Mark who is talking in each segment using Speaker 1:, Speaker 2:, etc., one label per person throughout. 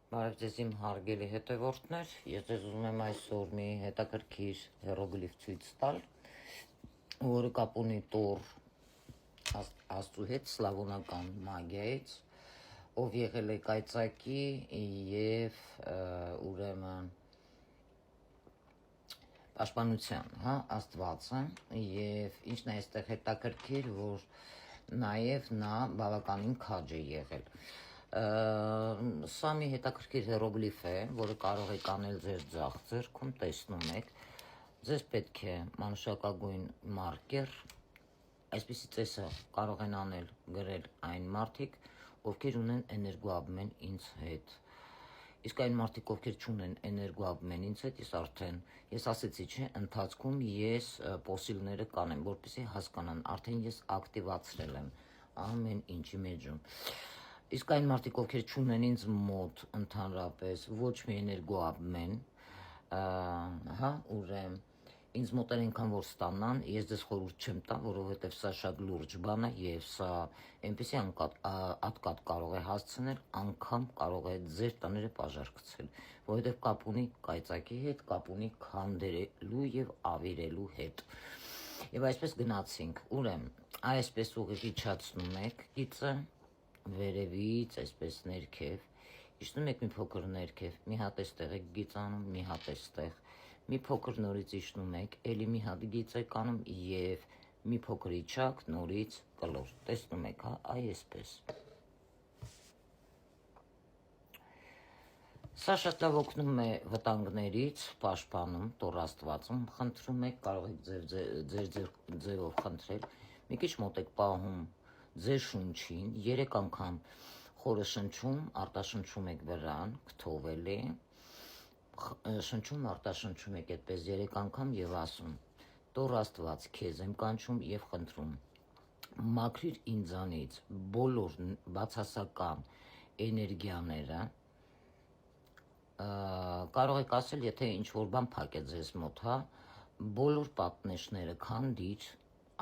Speaker 1: Բարև ձեզ իմ հարգելի հետևորդներ, ես ձեզ ուզում եմ այսօր մի հետաքրքիր հիերոգլիֆ ցույց տալ, որը կապ ունի Տոր Աստծու հետ, սլավոնական մագիայից, ով եղել է կայծակի եւ ուրեմն պաշտպանության, Աստվածը, եւ ինչն է այստեղ հետաքրքիր, որ նաեւ նա բավականին քաջ է եղել։ Սա մի հետաքրքիր հիերոգլիֆ է, որը կարող եք անել ձեր ձախ ձեռքում, տեսնում եք, ձեզ պետք է մանուշակագույն մարկեր, այսպիսի ծեսը կարող են անել գրել այն մարդիկ, ովքեր ունեն էներգոաբմեն ինձ հետ։ Իսկ այն մարդիկ, ովքեր չունեն էներգոաբմեն ինձ հետ, ես ասեցի, չէ, ընթացքում ես պոսիլները կանեմ, որպեսզի հասկանան, արդեն ես ակտիվացրել եմ ամեն ինչի մեջում։ Իսկ այն մարդիկ, ովքեր չունեն ինձ մոտ ընդհանրապես ոչ մի էներգոաբմեն, ուրեմն ինձ մոտ այնքան որ ստանան, ես ձեզ խորհուրդ չեմ տա, որովհետև սա շատ լուրջ բան է եւ սա այնպեսի ատկատ կարող է հասցնել, անգամ կարող է ձեր տները պաժարկցել, որովհետև կապ ունի կայծակի հետ, կապ ունի քանդելու եւ ավիրելու հետ։ Եվ այսպես գնացինք, ուրեմն այսպես ուղիղ իջացնում եք գիծը վերևից, այսպես ներքև, իջնում եք մի փոքր ներքև, մի հատ էստեղ եք գիծանում, մի հատ էստեղ, մի փոքր նորից իջնում եք, էլի մի հատ գիծ եք անում եւ մի փոքր իջաք, նորից կլոր։ Տեսնում եք, այսպես։ Սա շատ լավ օգնում է վտանգներից, պաշտպանում, Տոր Աստվածում խնդրում եք, կարող եք ձեր ձևով խնդրել, մի քիչ մոտ եք պահում ձեր շունչին, 3 անգամ խորը շնչում, արտաշնչում եք վրան, քթովելի, շնչում, արտաշնչում եք այդպես 3 անգամ եւ ասում. Տոր Աստված, քեզ եմ կանչում եւ խնդրում, մաքրիր ինձանից բոլոր բացասական էներգիաները, կարող եք ասել, եթե ինչ-որ բան փակ է ձեզ մոտ, բոլոր պատնեշները քանդիր,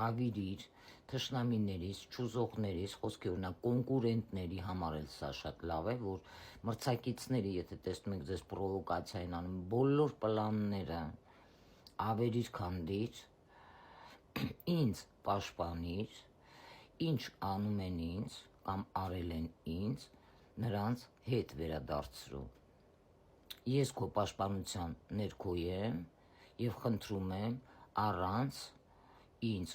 Speaker 1: ավիրիր, թշնամիներից, չուզողներից, խոսքի օրինակ կոնկուրենտների համար էլ սա շատ լավ է, որ մրցակիցների, եթե տեսնում եք ձեզ պրովոկացիա են անում, բոլոր պլանները ավերիր, քանդիր, ինձ պաշտպանիր, ինչ անում են ինձ կամ արել են ինձ, նրանց հետ վերադարձրու։ Ես քո պաշտպանության ներքո եմ եւ խնդրում եմ առանց ինձ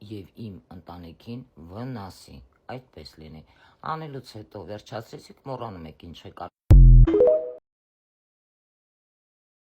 Speaker 1: եւ իմ ընտանիքին վնասի, այդպես լինի։ Անելուց հետո վերջացրեցիք, մոռանում եք ինչ եք